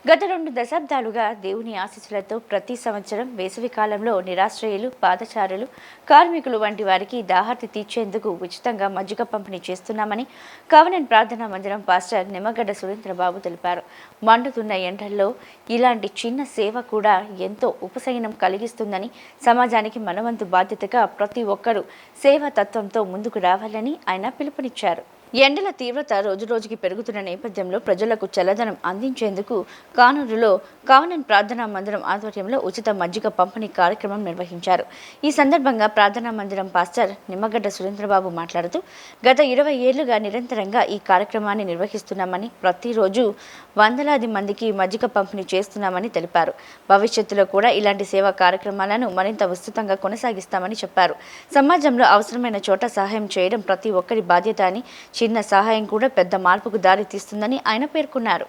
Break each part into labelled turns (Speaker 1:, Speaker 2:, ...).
Speaker 1: గత 2 దశాబ్దాలుగా దేవుని ఆశీస్సులతో ప్రతి సంవత్సరం వేసవి కాలంలో నిరాశ్రయులు, పాదచారులు, కార్మికులు వంటి వారికి దాహార్తి తీర్చేందుకు ఉచితంగా మజ్జిగ పంపిణీ చేస్తున్నామని కవనెంట్ ప్రార్థనా మందిరం పాస్టర్ నిమ్మగడ్డ సురేంద్రబాబు తెలిపారు. మండుతున్న ఎండల్లో ఇలాంటి చిన్న సేవ కూడా ఎంతో ఉపశమనం కలిగిస్తుందని, సమాజానికి మనవంతు బాధ్యతగా ప్రతి ఒక్కరూ సేవా తత్వంతో ముందుకు రావాలని ఆయన పిలుపునిచ్చారు. ఎండల తీవ్రత రోజురోజుకి పెరుగుతున్న నేపథ్యంలో ప్రజలకు చల్లదనం అందించేందుకు కానూరులో కవనెంట్ ప్రార్థనా మందిరం ఆధ్వర్యంలో ఉచిత మజ్జిగ పంపిణీ కార్యక్రమం నిర్వహించారు. ఈ సందర్భంగా ప్రార్థనా మందిరం పాస్టర్ నిమ్మగడ్డ సురేంద్రబాబు మాట్లాడుతూ, గత 20 ఏళ్లుగా నిరంతరంగా ఈ కార్యక్రమాన్ని నిర్వహిస్తున్నామని, ప్రతిరోజు వందలాది మందికి మజ్జిగ పంపిణీ చేస్తున్నామని తెలిపారు. భవిష్యత్తులో కూడా ఇలాంటి సేవా కార్యక్రమాలను మరింత విస్తృతంగా కొనసాగిస్తామని చెప్పారు. సమాజంలో అవసరమైన చోట సహాయం చేయడం ప్రతి ఒక్కరి బాధ్యత అని, చిన్న సహాయం కూడా పెద్ద మార్పుకు దారి తీస్తుందని ఆయన పేర్కొన్నారు.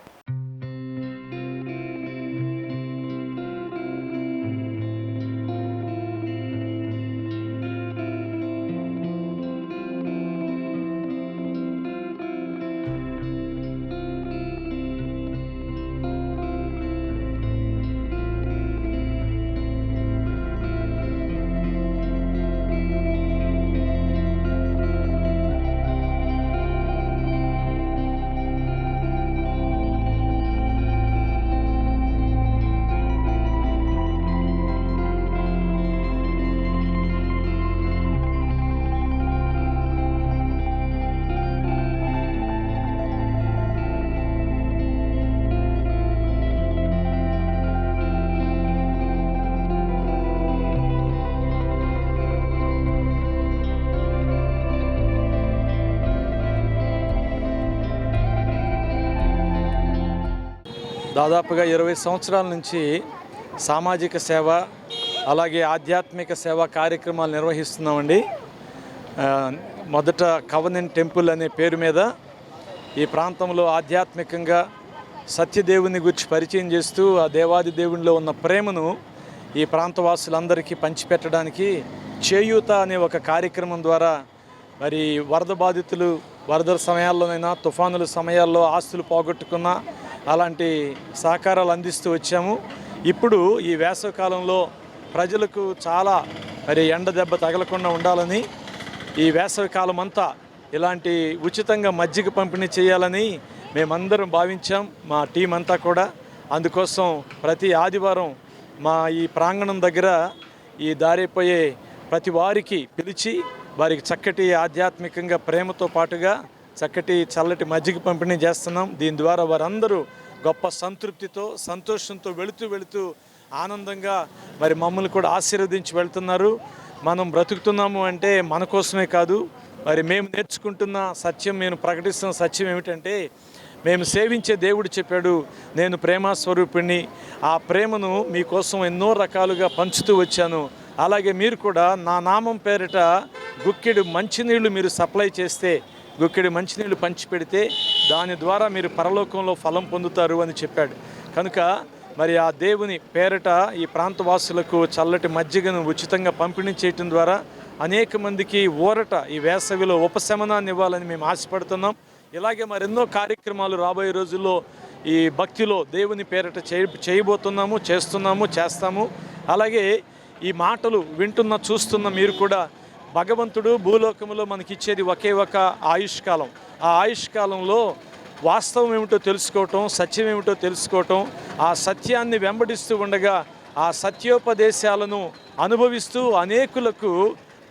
Speaker 2: దాదాపుగా 20 సంవత్సరాల నుంచి సామాజిక సేవ అలాగే ఆధ్యాత్మిక సేవా కార్యక్రమాలు నిర్వహిస్తున్నామండి. మొదట కవనెంట్ టెంపుల్ అనే పేరు మీద ఈ ప్రాంతంలో ఆధ్యాత్మికంగా సత్యదేవుని గురించి పరిచయం చేస్తూ ఆ దేవాది దేవునిలో ఉన్న ప్రేమను ఈ ప్రాంతవాసులందరికీ పంచిపెట్టడానికి చేయూత అనే ఒక కార్యక్రమం ద్వారా మరి వరద బాధితులు వరదల సమయాల్లోనైనా తుఫానుల సమయాల్లో ఆస్తులు పోగొట్టుకున్న అలాంటి సహకారాలు అందిస్తూ వచ్చాము. ఇప్పుడు ఈ వేసవికాలంలో ప్రజలకు చాలా ఎండ దెబ్బ తగలకుండా ఉండాలని ఈ వేసవికాలం అంతా ఇలాంటి ఉచితంగా మజ్జిగ పంపిణీ చేయాలని మేమందరం భావించాం, మా టీం అంతా కూడా. అందుకోసం ప్రతి ఆదివారం మా ఈ ప్రాంగణం దగ్గర ఈ దారిపోయే ప్రతి వారికి పిలిచి వారికి చక్కటి ఆధ్యాత్మికంగా ప్రేమతో పాటుగా చక్కటి చల్లటి మజ్జిగ పంపిణీ చేస్తున్నాం. దీని ద్వారా వారందరూ గొప్ప సంతృప్తితో సంతోషంతో వెళుతూ ఆనందంగా మరి మమ్మల్ని కూడా ఆశీర్వదించి వెళ్తున్నారు. మనం బ్రతుకుతున్నాము అంటే మన కోసమే కాదు, మరి మేము నేర్చుకుంటున్న సత్యం, నేను ప్రకటిస్తున్న సత్యం ఏమిటంటే, మేము సేవించే దేవుడు చెప్పాడు, నేను ప్రేమ స్వరూపిణి, ఆ ప్రేమను మీకోసం ఎన్నో రకాలుగా పంచుతూ వచ్చాను. అలాగే మీరు కూడా నా నామం పేరిట గుక్కెడు మంచినీళ్ళు మీరు సప్లై చేస్తే, గుక్కెడు మంచినీళ్ళు పంచిపెడితే దాని ద్వారా మీరు పరలోకంలో ఫలం పొందుతారు అని చెప్పాడు. కనుక మరి ఆ దేవుని పేరిట ఈ ప్రాంతవాసులకు చల్లటి మజ్జిగను ఉచితంగా పంపిణీ చేయటం ద్వారా అనేక మందికి ఊరట, ఈ వేసవిలో ఉపశమనాన్ని ఇవ్వాలని మేము ఆశపడుతున్నాం. ఇలాగే మరెన్నో కార్యక్రమాలు రాబోయే రోజుల్లో ఈ భక్తిలో దేవుని పేరిట చేస్తాము. అలాగే ఈ మాటలు వింటున్న చూస్తున్న మీరు కూడా, భగవంతుడు భూలోకంలో మనకిచ్చేది ఒకే ఒక ఆయుష్కాలం. ఆ ఆయుష్కాలంలో వాస్తవం ఏమిటో తెలుసుకోవటం, సత్యం ఏమిటో తెలుసుకోవటం, ఆ సత్యాన్ని వెంబడిస్తూ ఉండగా ఆ సత్యోపదేశాలను అనుభవిస్తూ అనేకులకు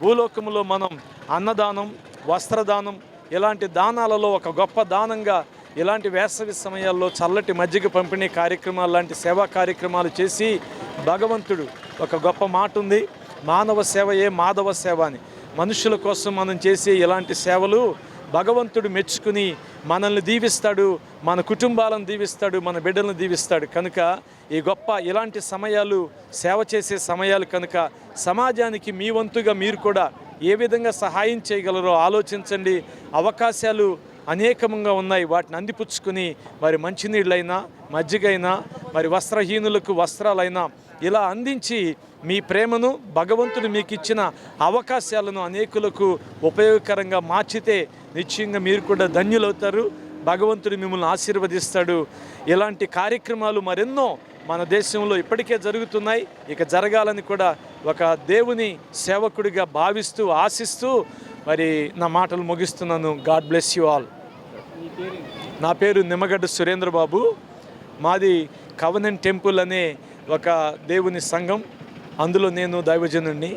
Speaker 2: భూలోకంలో మనం అన్నదానం, వస్త్రదానం ఇలాంటి దానాలలో ఒక గొప్ప దానంగా ఇలాంటి వేసవి సమయాల్లో చల్లటి మజ్జిగ పంపిణీ కార్యక్రమాలు లాంటి సేవా కార్యక్రమాలు చేసి, భగవంతుడు ఒక గొప్ప మాట ఉంది, మానవ సేవయే మాధవ సేవ అని. మనుషుల కోసం మనం చేసే ఇలాంటి సేవలు భగవంతుడు మెచ్చుకుని మనల్ని దీవిస్తాడు, మన కుటుంబాలను దీవిస్తాడు, మన బిడ్డలను దీవిస్తాడు. కనుక ఈ గొప్ప ఇలాంటి సమయాలు సేవ చేసే సమయాలు కనుక సమాజానికి మీ వంతుగా మీరు కూడా ఏ విధంగా సహాయం చేయగలరో ఆలోచించండి. అవకాశాలు అనేకంగా ఉన్నాయి, వాటిని అందిపుచ్చుకుని మరి మంచినీళ్ళైనా మజ్జిగైనా మరి వస్త్రహీనులకు వస్త్రాలైనా ఇలా అందించి మీ ప్రేమను, భగవంతుడు మీకు ఇచ్చిన అవకాశాలను అనేకులకు ఉపయోగకరంగా మార్చితే నిశ్చయంగా మీరు కూడా ధన్యులవుతారు. భగవంతుడు మిమ్మల్ని ఆశీర్వదిస్తాడు. ఇలాంటి కార్యక్రమాలు మరెన్నో మన దేశంలో ఇప్పటికే జరుగుతున్నాయి, ఇక జరగాలని కూడా ఒక దేవుని సేవకుడిగా భావిస్తూ ఆశిస్తూ మరి నా మాటలు ముగిస్తున్నాను. God bless you all. నా పేరు నిమ్మగడ్డ సురేంద్రబాబు. మాది కవెనెంట్ టెంపుల్ అనే ఒక దేవుని సంఘం, అందులో నేను దైవజనుడిని.